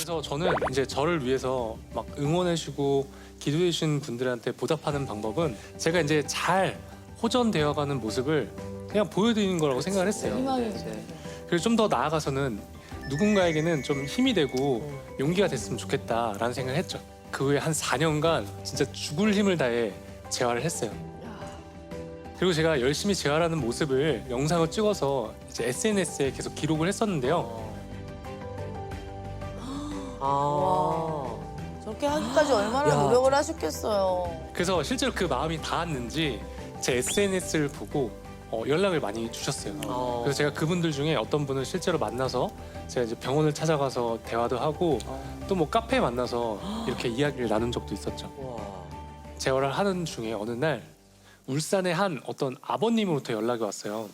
그래서 저는 이제 저를 위해서 막 응원해주고 기도해주신 분들한테 보답하는 방법은 제가 이제 잘 호전되어가는 모습을 그냥 보여드리는 거라고 생각을 했어요. 희망이죠. 그래서 좀 더 나아가서는 누군가에게는 좀 힘이 되고 용기가 됐으면 좋겠다라는 생각을 했죠. 그 후에 한 4년간 진짜 죽을 힘을 다해 재활을 했어요. 그리고 제가 열심히 재활하는 모습을 영상을 찍어서 이제 SNS에 계속 기록을 했었는데요. 저렇게 하기까지 얼마나 야. 노력을 하셨겠어요. 그래서 실제로 그 마음이 닿았는지 제 SNS를 보고 연락을 많이 주셨어요. 그래서 제가 그분들 중에 어떤 분을 실제로 만나서 제가 이제 병원을 찾아가서 대화도 하고 또 뭐 카페에 만나서 이렇게 이야기를 나눈 적도 있었죠. 재활을 하는 중에 어느 날 울산의 한 어떤 아버님으로부터 연락이 왔어요.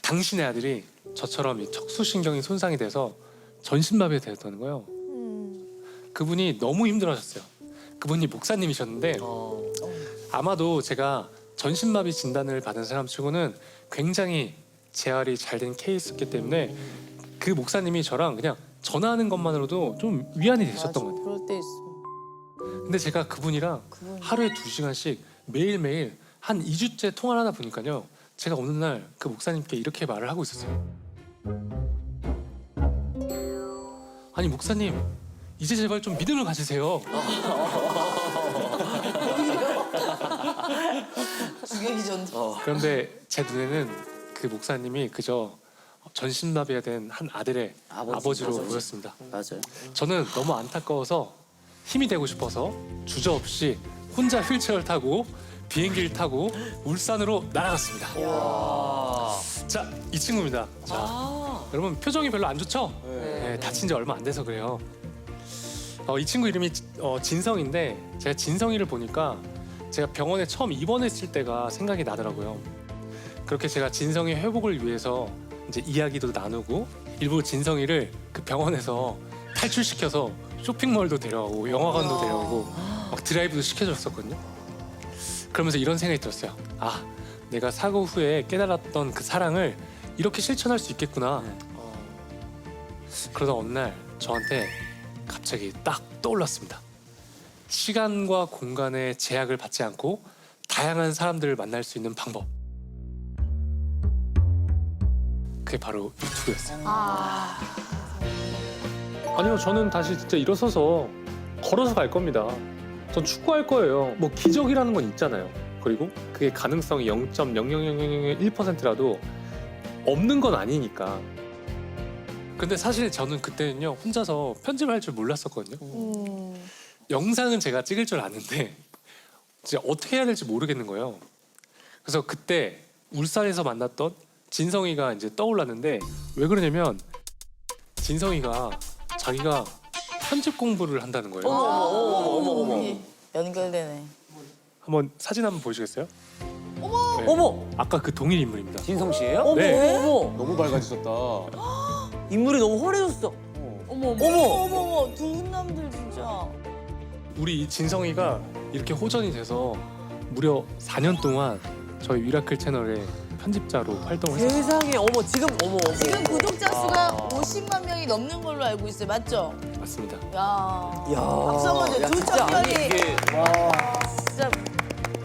당신의 아들이 저처럼 이 척수신경이 손상이 돼서 전신마비가 되었다는 거예요. 그분이 너무 힘들어하셨어요. 그분이 목사님이셨는데 아마도 제가 전신마비 진단을 받은 사람 치고는 굉장히 재활이 잘 된 케이스였기 때문에 그 목사님이 저랑 그냥 전화하는 것만으로도 좀 위안이 되셨던 것 같아요. 그럴 때 있어. 근데 제가 그분이랑 하루에 2시간씩 매일매일 한 2주째 통화를 하다 보니까요. 제가 어느 날 그 목사님께 이렇게 말을 하고 있었어요. 아니 목사님, 이제 제발 좀 믿음을 가지세요. 죽여기 전. 그런데 제 눈에는 그 목사님이 그저 전신마비가 된 한 아들의 아버지로 보였습니다. 맞아요. 저는 너무 안타까워서 힘이 되고 싶어서 주저없이 혼자 휠체어를 타고 비행기를 타고 울산으로 날아갔습니다. 자, 이 친구입니다. 자, 여러분 표정이 별로 안 좋죠? 네, 다친 지 얼마 안 돼서 그래요. 이 친구 이름이 진성인데 제가 진성이를 보니까 제가 병원에 처음 입원했을 때가 생각이 나더라고요. 그렇게 제가 진성이 회복을 위해서 이제 이야기도 나누고 일부러 진성이를 그 병원에서 탈출시켜서 쇼핑몰도 데려가고 영화관도 데려가고 막 드라이브도 시켜줬었거든요. 그러면서 이런 생각이 들었어요. 아, 내가 사고 후에 깨달았던 그 사랑을 이렇게 실천할 수 있겠구나. 그러다 어느 날 저한테 갑자기 딱 떠올랐습니다. 시간과 공간의 제약을 받지 않고 다양한 사람들을 만날 수 있는 방법. 그게 바로 유튜브였어요. 아니요, 저는 다시 진짜 일어서서 걸어서 갈 겁니다. 전 축구할 거예요. 뭐 기적이라는 건 있잖아요. 그리고 그게 가능성이 0.00001%라도 없는 건 아니니까. 근데 사실 저는 그때는요 혼자서 편집을 할 줄 몰랐었거든요. 영상은 제가 찍을 줄 아는데 진짜 어떻게 해야 될지 모르겠는 거예요. 그래서 그때 울산에서 만났던 진성이가 이제 떠올랐는데 왜 그러냐면 진성이가 자기가 편집 공부를 한다는 거예요. 어머. 연결되네. 한번 사진 한번 보시겠어요? 네. 어머, 아까 그 동일 인물입니다. 진성 씨예요? 어머, 네. 어머, 너무 밝아지셨다. 인물이 너무 환해졌어. 어머. 두 훈남들 진짜. 우리 이 진성이가 이렇게 호전이 돼서 무려 4년 동안 저희 미라클 채널의 편집자로 활동을 했어요. 세상에, 어머, 지금 어머. 지금 구독자 수가 50만 명이 넘는 걸로 알고 있어요. 맞죠? 맞습니다. 야. 야, 박수 한번 줘. 야, 두 진짜 아니 청년이. 이게 진짜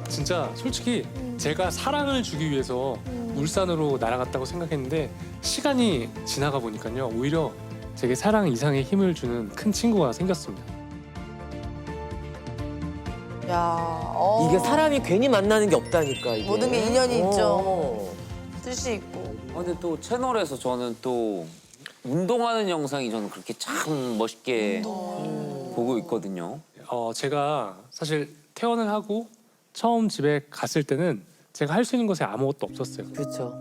진짜 솔직히 제가 사랑을 주기 위해서 울산으로 날아갔다고 생각했는데 시간이 지나가 보니까요 오히려 제게 사랑 이상의 힘을 주는 큰 친구가 생겼습니다. 야. 이게 사람이 괜히 만나는 게 없다니까 이게. 모든 게 인연이 있죠. 어. 뜻이 있고. 근데 또 채널에서 저는 또 운동하는 영상이 저는 그렇게 참 멋있게 보고 있거든요. 제가 사실 퇴원을 하고 처음 집에 갔을 때는 제가 할 수 있는 것이 아무것도 없었어요. 그렇죠.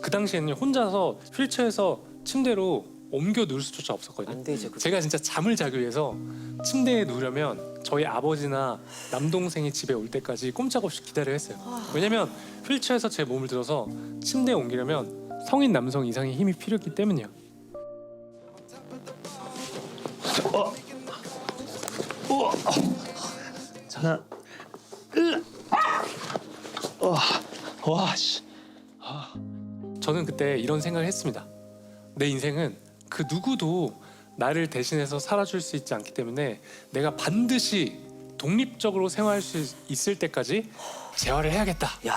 그 당시에는 혼자서 휠체어에서 침대로 옮겨 누울 수조차 없었거든요. 안 되죠. 그거. 제가 진짜 잠을 자기 위해서 침대에 누우려면 저희 아버지나 남동생이 집에 올 때까지 꼼짝없이 기다려 했어요. 왜냐면 휠체어에서 제 몸을 들어서 침대에 옮기려면 성인 남성 이상의 힘이 필요했기 때문이에요. 하나, 와, 씨. 저는 그때 이런 생각을 했습니다. 내 인생은 그 누구도 나를 대신해서 살아줄 수 있지 않기 때문에 내가 반드시 독립적으로 생활할 수 있을 때까지 재활을 해야겠다. 야.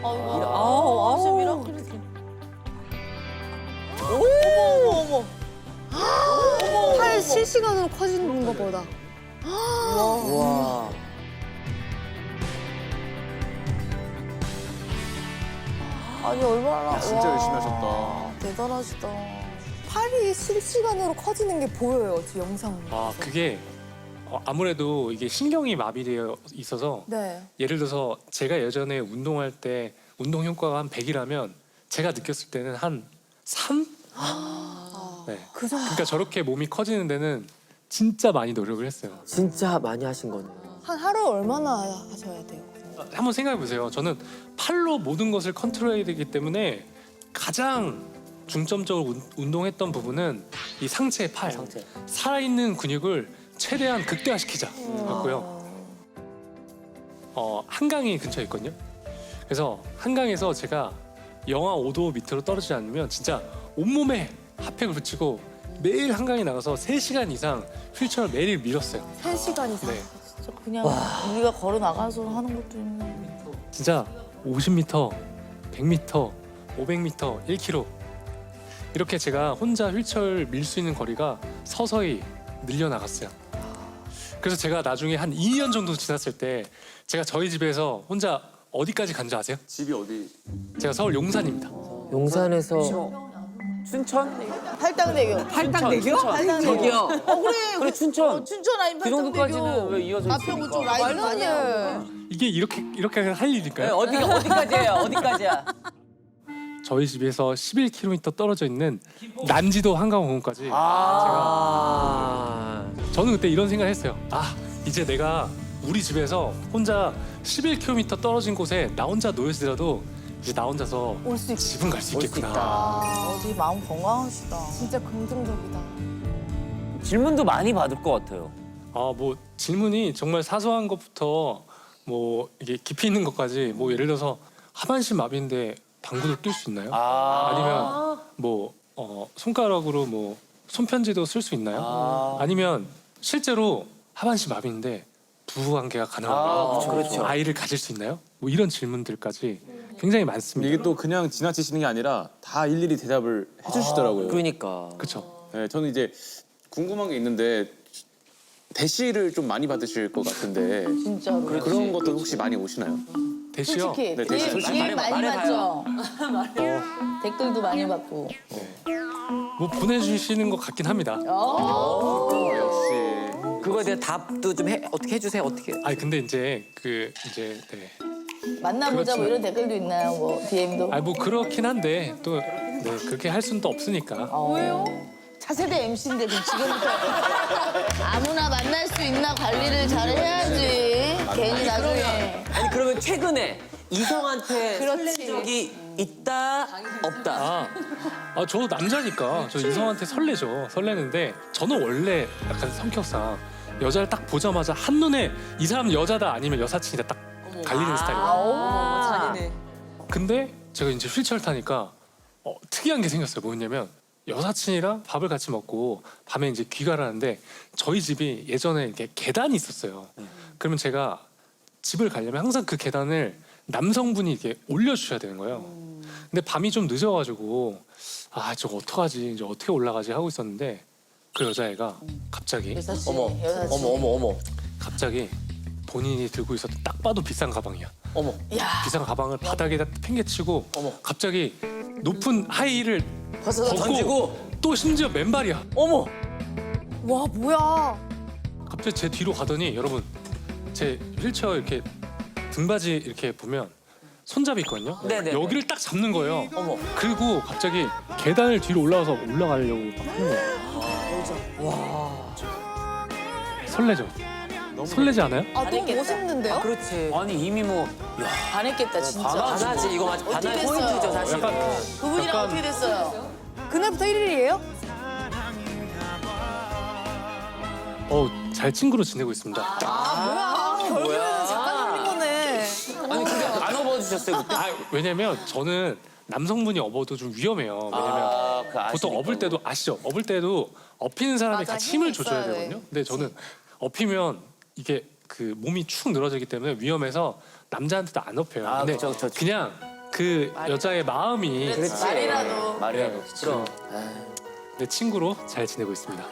아우 미라클이지. 팔 실시간으로 커지는 것보다. 와. 아니 얼마나 진짜 와, 열심히 하셨다. 대단하시다. 팔이 실시간으로 커지는 게 보여요, 제 영상. 아 그게 아무래도 이게 신경이 마비되어 있어서 네. 예를 들어서 제가 예전에 운동할 때 운동 효과가 한 100이라면 제가 느꼈을 때는 한 3? 네. 그 정도. 그러니까 저렇게 몸이 커지는 데는 진짜 많이 노력을 했어요. 진짜 많이 하신 거네. 한 하루에 얼마나 하셔야 돼요? 한번 생각해 보세요. 저는 팔로 모든 것을 컨트롤해야 되기 때문에 가장 중점적으로 운동했던 부분은 이 상체의 팔. 상체. 살아있는 근육을 최대한 극대화시키자였고요. 한강이 근처에 있거든요. 그래서 한강에서 제가 영하 5도 밑으로 떨어지지 않으면 진짜 온몸에 핫팩을 붙이고 매일 한강에 나가서 3시간 이상 휠체어를 매일 밀었어요. 3시간 이상. 네. 진짜 그냥 우리가 걸어 나가서 하는 것도 있네. 진짜 50m, 100m, 500m, 1km 이렇게 제가 혼자 휠체어를 밀 수 있는 거리가 서서히 늘려나갔어요. 그래서 제가 나중에 한 2년 정도 지났을 때 제가 저희 집에서 혼자 어디까지 간 줄 아세요? 집이 어디? 제가 서울 용산입니다. 용산에서 춘천? 팔당대교. 팔당대교? 팔당대교. 저기요. 그래. 그래 춘천. 춘천 아닌 그 팔당대교. 정도까지는 왜 이어져 마평 있습니까? 그쪽 라이딩 많이 하고. 이게 이렇게 할 네, 일일까요? 어디까지예요? 어디까지야? 저희 집에서 11km 떨어져 있는 난지도 한강공원까지 아. 저는 그때 이런 생각을 했어요. 아 이제 내가 우리 집에서 혼자 11km 떨어진 곳에 나 혼자 놓여지더라도 이제 나 혼자서 올 수 있. 집은 갈 수 있겠구나. 아, 어디 마음 건강하시다. 진짜 긍정적이다. 질문도 많이 받을 것 같아요. 아 뭐 질문이 정말 사소한 것부터 뭐 이게 깊이 있는 것까지 뭐 예를 들어서 하반신 마비인데 방구도 낄 수 있나요? 아니면 뭐 손가락으로 뭐 손편지도 쓸 수 있나요? 아니면 실제로 하반신 마비인데 부부 관계가 가능한가요? 그렇죠. 아이를 가질 수 있나요? 뭐 이런 질문들까지 굉장히 많습니다. 이게 또 그냥 지나치시는 게 아니라 다 일일이 대답을 해주시더라고요. 그러니까. 그렇죠. 네, 저는 이제 궁금한 게 있는데 대시를 좀 많이 받으실 것 같은데 진짜로. 그런 것도 혹시 많이 오시나요? 대시요. 솔직히 네, 대신 솔직히 DM 많이 말해봐요. 받죠. 댓글도 많이 받고. 뭐 보내주시는 것 같긴 합니다. 역시 그거에 대한 답도 좀 어떻게 해주세요. 어떻게? 아니 근데 이제 네. 만나보자 뭐 그렇죠. 이런 댓글도 있나요? 뭐 DM도. 아니 뭐 그렇긴 한데 또 네, 그렇게 할 수는 또 없으니까. 왜요? 차세대 MC인데 그럼 지금부터 아무나 만날 수 있나 관리를 잘 해야지. 괜히 나중에. 아니 그러면 최근에 이성한테 설렌 적이 있다 없다. 저 남자니까 저 이성한테 설레죠. 설레는데 저는 원래 약간 성격상 여자를 딱 보자마자 한눈에 이 사람은 여자다 아니면 여사친이다 딱 갈리는 스타일이에요. 잔인해. 근데 제가 이제 휠체어를 타니까 특이한 게 생겼어요. 뭐냐면 여사친이랑 밥을 같이 먹고 밤에 이제 귀가를 하는데 저희 집이 예전에 이렇게 계단이 있었어요. 그러면 제가 집을 가려면 항상 그 계단을 남성분이 이렇게 올려주셔야 되는 거예요. 근데 밤이 좀 늦어가지고 아 저거 어떡하지 이제 어떻게 올라가지 하고 있었는데 그 여자애가 갑자기 여사친. 어머, 여사친. 어머. 갑자기 본인이 들고 있었던 딱 봐도 비싼 가방이야. 어머. 야. 비싼 가방을 바닥에다 팽개치고 어머. 갑자기 높은 하이힐을 벗어 벗고 던지고. 또 심지어 맨발이야. 어머. 와, 뭐야. 갑자기 제 뒤로 가더니 여러분 제 휠체어 이렇게 등받이 이렇게 보면 손잡이 있거든요. 네네. 여기를 딱 잡는 거예요. 어머. 그리고 갑자기 계단을 뒤로 올라가서 올라가려고 막 하는 거예요. 와. 설레죠? 설레지 않아요? 아, 너무 잘했겠다. 멋있는데요? 그렇지. 아니 이미 뭐 반했겠다 진짜. 반하지 이거 맞아. 어떻게 반할 됐어요? 포인트죠 사실. 약간 그분이랑 약간- 어떻게 됐어요? 그날부터 1일이에요? 잘 친구로 지내고 있습니다. 아, 뭐야. 결국에는 작가 놀린 거네. 업어주셨어요 그때? 왜냐면 저는 남성분이 업어도 좀 위험해요. 왜냐면 그 아시니까. 보통 업을 때도 아시죠? 업을 때도 업히는 사람이 맞아, 같이 힘이 힘을 줘줘야 있어야 돼. 되거든요. 근데 저는 업히면 이게 그 몸이 축 늘어지기 때문에 위험해서 남자한테도 안 업혀요. 아, 근데 그쵸. 그냥 그 여자의 마음이 그렇지. 말이라도. 말이라도. 내 친구로 잘 지내고 있습니다.